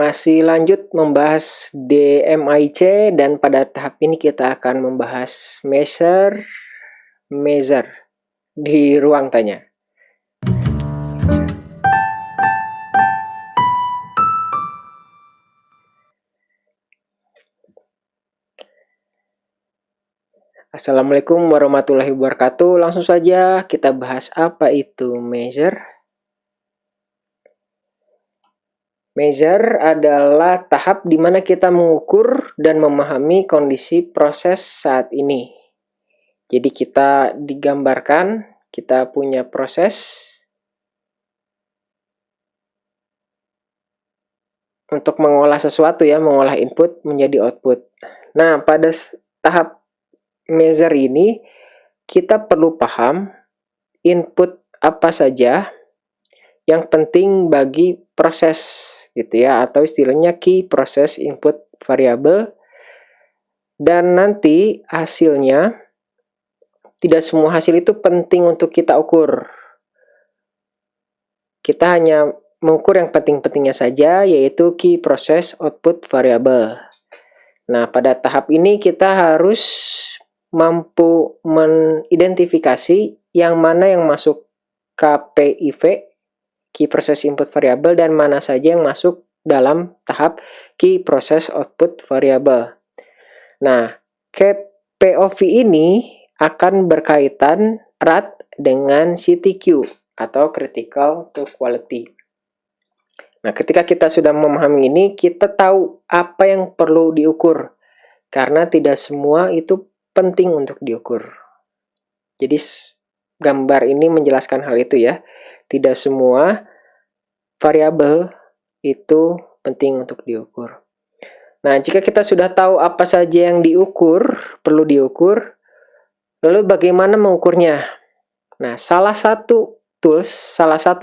Masih lanjut membahas DMIC dan pada tahap ini kita akan membahas measure di ruang tanya. Assalamualaikum warahmatullahi wabarakatuh. Langsung saja kita bahas apa itu measure. Measure adalah tahap di mana kita mengukur dan memahami kondisi proses saat ini. Jadi kita digambarkan, kita punya proses untuk mengolah sesuatu ya, mengolah input menjadi output. Nah, pada tahap measure ini kita perlu paham input apa saja yang penting bagi proses gitu ya, atau istilahnya key process input variable, dan nanti hasilnya tidak semua hasil itu penting untuk kita ukur. Kita hanya mengukur yang penting-pentingnya saja, yaitu key process output variable. Nah, pada tahap ini kita harus mampu mengidentifikasi yang mana yang masuk KPIV, Key Process Input Variable, dan mana saja yang masuk dalam tahap Key Process Output Variable. Nah, KPOV ini akan berkaitan erat dengan CTQ atau Critical to Quality. Nah, ketika kita sudah memahami ini, kita tahu apa yang perlu diukur, karena tidak semua itu penting untuk diukur. Jadi gambar ini menjelaskan hal itu ya. Tidak semua variabel itu penting untuk diukur. Nah, jika kita sudah tahu apa saja yang perlu diukur, lalu bagaimana mengukurnya? Nah, salah satu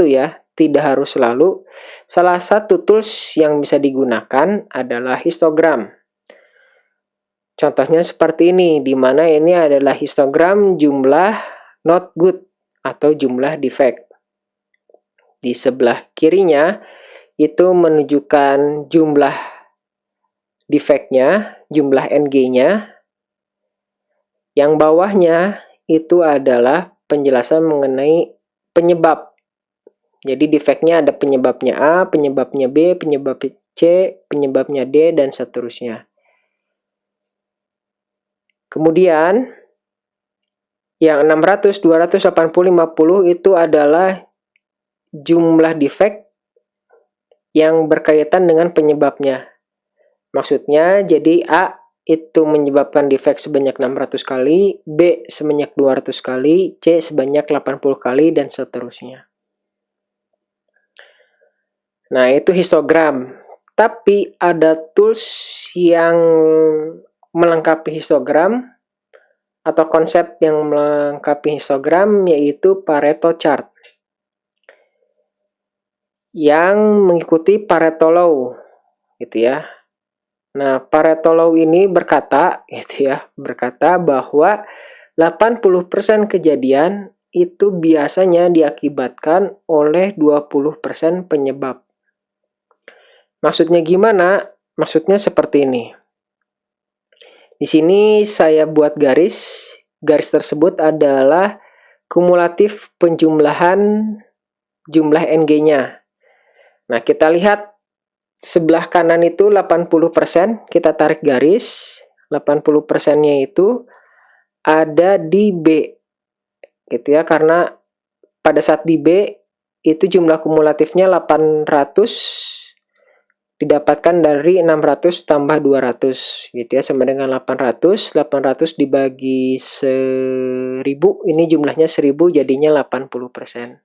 ya, tidak harus selalu. Salah satu tools yang bisa digunakan adalah histogram. Contohnya seperti ini, di mana ini adalah histogram jumlah not good atau jumlah defect. Di sebelah kirinya itu menunjukkan jumlah defect-nya, jumlah NG-nya. Yang bawahnya itu adalah penjelasan mengenai penyebab. Jadi defect-nya ada penyebabnya A, penyebabnya B, penyebab C, penyebabnya D, dan seterusnya. Kemudian yang 600, 280, 50 itu adalah jumlah defect yang berkaitan dengan penyebabnya. Maksudnya jadi A itu menyebabkan defect sebanyak 600 kali, B sebanyak 200 kali, C sebanyak 80 kali, dan seterusnya. Nah, itu histogram. Tapi ada tools yang melengkapi histogram atau konsep yang melengkapi histogram, yaitu Pareto chart yang mengikuti Pareto law gitu ya. Nah, Pareto law ini berkata bahwa 80% kejadian itu biasanya diakibatkan oleh 20% penyebab. Maksudnya gimana? Maksudnya seperti ini. Di sini saya buat garis. Garis tersebut adalah kumulatif penjumlahan jumlah NG-nya. Nah, kita lihat sebelah kanan itu 80%, kita tarik garis. 80%-nya itu ada di B. Gitu ya, karena pada saat di B itu jumlah kumulatifnya 800 didapatkan dari 600 tambah 200 gitu ya, sama dengan 800 dibagi 1000, ini jumlahnya 1000, jadinya 80%.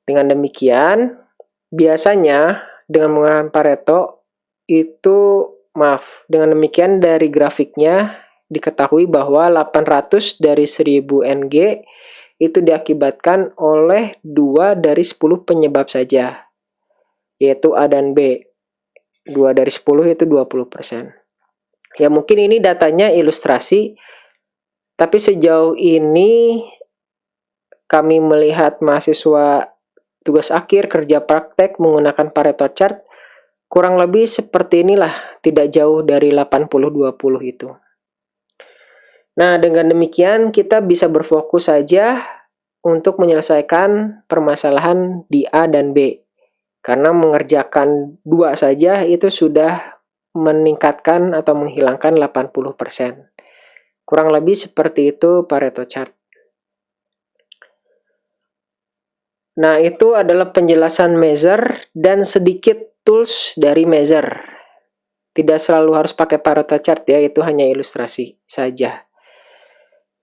Dengan demikian, biasanya dengan menggunakan Pareto dengan demikian dari grafiknya diketahui bahwa 800 dari 1000 NG itu diakibatkan oleh 2 dari 10 penyebab saja, yaitu A dan B. 2 dari 10 itu 20%. Ya, mungkin ini datanya ilustrasi, tapi sejauh ini kami melihat mahasiswa tugas akhir kerja praktek menggunakan Pareto chart Kurang lebih seperti inilah, tidak jauh dari 80-20 itu. Nah, dengan demikian kita bisa berfokus saja untuk menyelesaikan permasalahan di A dan B. Karena mengerjakan 2 saja itu sudah meningkatkan atau menghilangkan 80%. Kurang lebih seperti itu Pareto chart. Nah, itu adalah penjelasan measure dan sedikit tools dari measure. Tidak selalu harus pakai Pareto chart ya, itu hanya ilustrasi saja.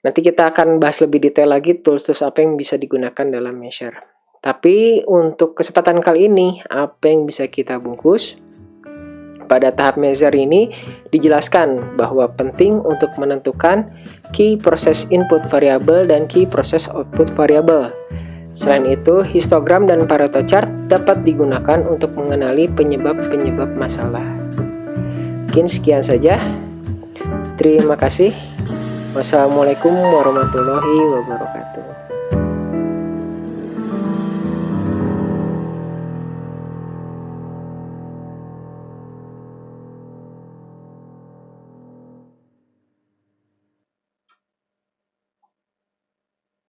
Nanti kita akan bahas lebih detail lagi tools-tools apa yang bisa digunakan dalam measure. Tapi untuk kesempatan kali ini, apa yang bisa kita bungkus? Pada tahap measure ini dijelaskan bahwa penting untuk menentukan key process input variable dan key process output variable. Selain itu, histogram dan Pareto chart dapat digunakan untuk mengenali penyebab-penyebab masalah. Mungkin sekian saja. Terima kasih. Wassalamualaikum warahmatullahi wabarakatuh.